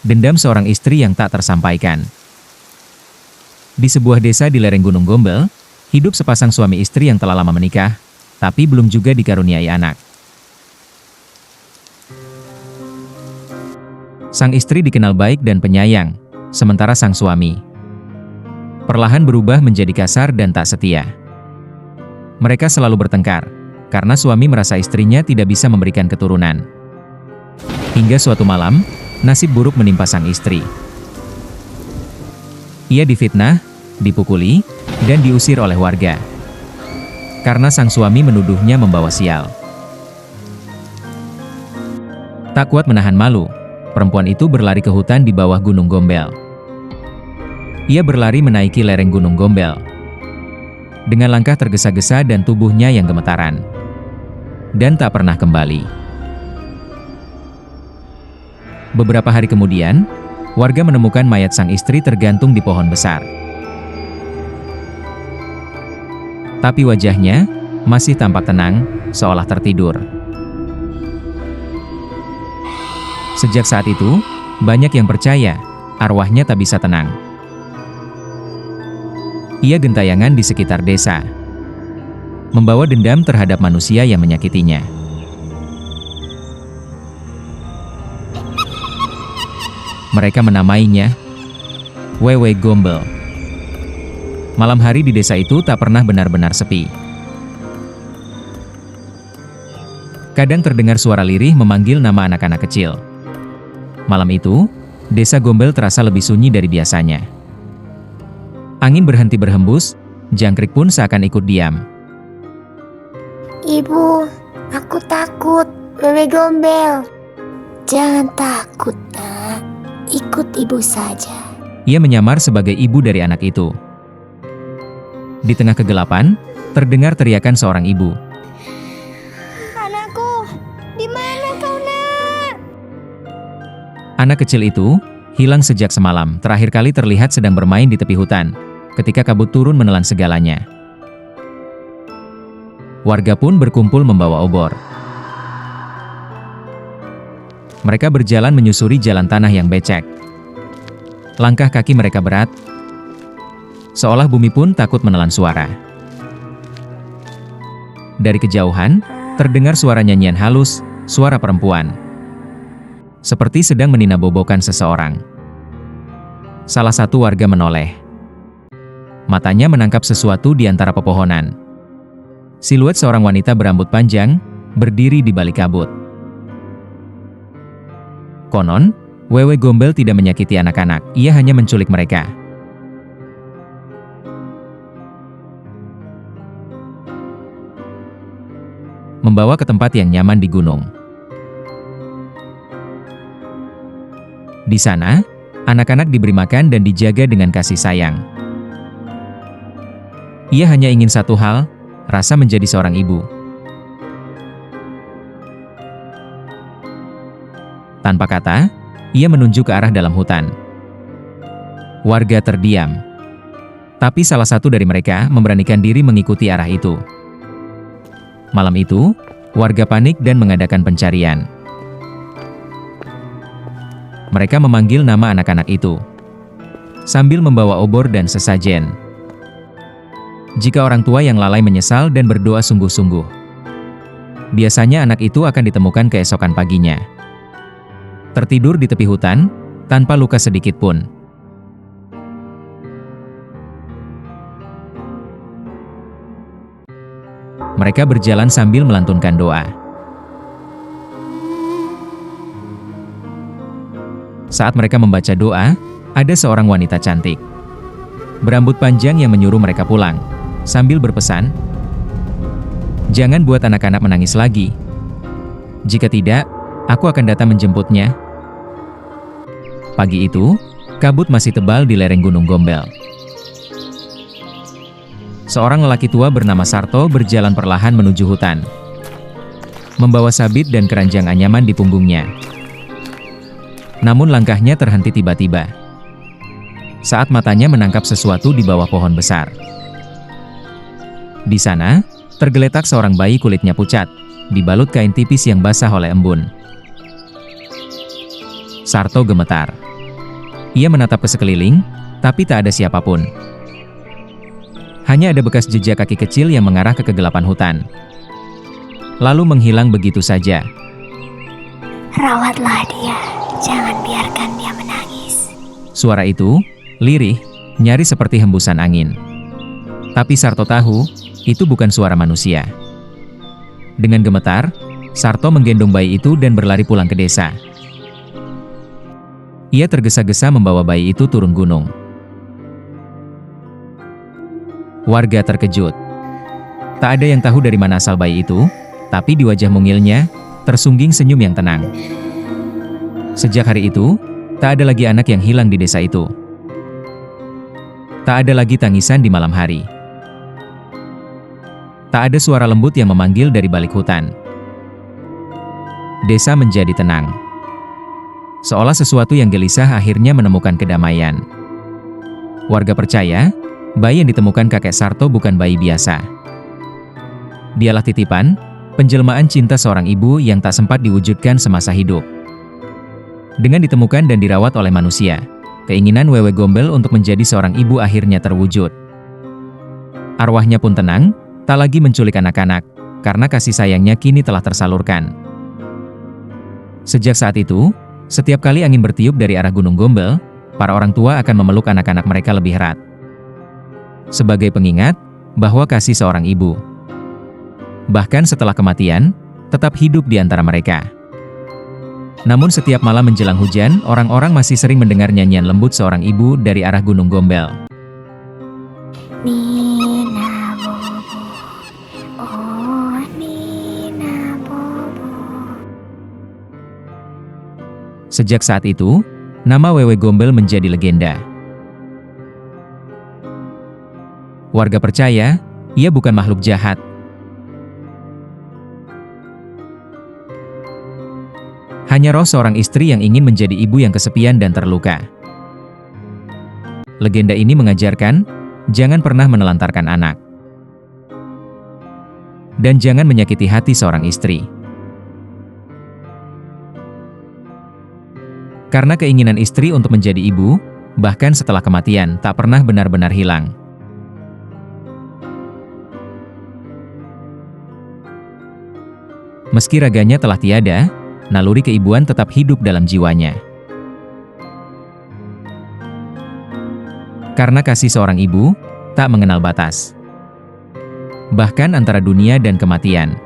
Dendam seorang istri yang tak tersampaikan. Di sebuah desa di lereng Gunung Gombel, hidup sepasang suami istri yang telah lama menikah, tapi belum juga dikaruniai anak. Sang istri dikenal baik dan penyayang, sementara sang suami perlahan berubah menjadi kasar dan tak setia. Mereka selalu bertengkar, karena suami merasa istrinya tidak bisa memberikan keturunan. Hingga suatu malam, nasib buruk menimpa sang istri. Ia difitnah, dipukuli, dan diusir oleh warga. Karena sang suami menuduhnya membawa sial. Tak kuat menahan malu, perempuan itu berlari ke hutan di bawah Gunung Gombel. Ia berlari menaiki lereng Gunung Gombel. Dengan langkah tergesa-gesa dan tubuhnya yang gemetaran. Dan tak pernah kembali. Beberapa hari kemudian, warga menemukan mayat sang istri tergantung di pohon besar. Tapi wajahnya masih tampak tenang, seolah tertidur. Sejak saat itu, banyak yang percaya arwahnya tak bisa tenang. Ia gentayangan di sekitar desa, membawa dendam terhadap manusia yang menyakitinya. Mereka menamainya Wewe Gombel. Malam hari di desa itu tak pernah benar-benar sepi. Kadang terdengar suara lirih memanggil nama anak-anak kecil. Malam itu, desa Gombel terasa lebih sunyi dari biasanya. Angin berhenti berhembus, jangkrik pun seakan ikut diam. Ibu, aku takut, Wewe Gombel. Jangan takut, nak. Ikut ibu saja. Ia menyamar sebagai ibu dari anak itu. Di tengah kegelapan, terdengar teriakan seorang ibu. Anakku, di mana kau, nak? Anak kecil itu hilang sejak semalam, terakhir kali terlihat sedang bermain di tepi hutan, ketika kabut turun menelan segalanya. Warga pun berkumpul membawa obor. Mereka berjalan menyusuri jalan tanah yang becek. Langkah kaki mereka berat, seolah bumi pun takut menelan suara. Dari kejauhan, terdengar suara nyanyian halus, suara perempuan. Seperti sedang meninabobokan seseorang. Salah satu warga menoleh. Matanya menangkap sesuatu di antara pepohonan. Siluet seorang wanita berambut panjang, berdiri di balik kabut. Konon, Wewe Gombel tidak menyakiti anak-anak, ia hanya menculik mereka. Membawa ke tempat yang nyaman di gunung. Di sana, anak-anak diberi makan dan dijaga dengan kasih sayang. Ia hanya ingin satu hal, rasa menjadi seorang ibu. Tanpa kata, ia menunjuk ke arah dalam hutan. Warga terdiam. Tapi salah satu dari mereka memberanikan diri mengikuti arah itu. Malam itu, warga panik dan mengadakan pencarian. Mereka memanggil nama anak-anak itu, sambil membawa obor dan sesajen. Jika orang tua yang lalai menyesal dan berdoa sungguh-sungguh, biasanya anak itu akan ditemukan keesokan paginya. Tertidur di tepi hutan, tanpa luka sedikit pun. Mereka berjalan sambil melantunkan doa. Saat mereka membaca doa, ada seorang wanita cantik, berambut panjang yang menyuruh mereka pulang, sambil berpesan, "Jangan buat anak-anak menangis lagi. Jika tidak, aku akan datang menjemputnya." Pagi itu, kabut masih tebal di lereng Gunung Gombel. Seorang lelaki tua bernama Sarto berjalan perlahan menuju hutan, membawa sabit dan keranjang anyaman di punggungnya. Namun langkahnya terhenti tiba-tiba, saat matanya menangkap sesuatu di bawah pohon besar. Di sana, tergeletak seorang bayi kulitnya pucat, dibalut kain tipis yang basah oleh embun. Sarto gemetar. Ia menatap ke sekeliling, tapi tak ada siapapun. Hanya ada bekas jejak kaki kecil yang mengarah ke kegelapan hutan. Lalu menghilang begitu saja. Rawatlah dia, jangan biarkan dia menangis. Suara itu, lirih, nyaris seperti hembusan angin. Tapi Sarto tahu, itu bukan suara manusia. Dengan gemetar, Sarto menggendong bayi itu dan berlari pulang ke desa. Ia tergesa-gesa membawa bayi itu turun gunung. Warga terkejut. Tak ada yang tahu dari mana asal bayi itu, tapi di wajah mungilnya, tersungging senyum yang tenang. Sejak hari itu, tak ada lagi anak yang hilang di desa itu. Tak ada lagi tangisan di malam hari. Tak ada suara lembut yang memanggil dari balik hutan. Desa menjadi tenang. Seolah sesuatu yang gelisah akhirnya menemukan kedamaian. Warga percaya, bayi yang ditemukan kakek Sarto bukan bayi biasa. Dialah titipan, penjelmaan cinta seorang ibu yang tak sempat diwujudkan semasa hidup. Dengan ditemukan dan dirawat oleh manusia, keinginan Wewe Gombel untuk menjadi seorang ibu akhirnya terwujud. Arwahnya pun tenang, tak lagi menculik anak-anak, karena kasih sayangnya kini telah tersalurkan. Sejak saat itu, setiap kali angin bertiup dari arah Gunung Gombel, para orang tua akan memeluk anak-anak mereka lebih erat. Sebagai pengingat bahwa kasih seorang ibu, bahkan setelah kematian, tetap hidup di antara mereka. Namun setiap malam menjelang hujan, orang-orang masih sering mendengar nyanyian lembut seorang ibu dari arah Gunung Gombel. Nina Bobo, oh Nina Bobo. Sejak saat itu, nama Wewe Gombel menjadi legenda. Warga percaya, ia bukan makhluk jahat. Hanya roh seorang istri yang ingin menjadi ibu yang kesepian dan terluka. Legenda ini mengajarkan, jangan pernah menelantarkan anak. Dan jangan menyakiti hati seorang istri. Karena keinginan istri untuk menjadi ibu, bahkan setelah kematian, tak pernah benar-benar hilang. Meski raganya telah tiada, naluri keibuan tetap hidup dalam jiwanya. Karena kasih seorang ibu, tak mengenal batas. Bahkan antara dunia dan kematian.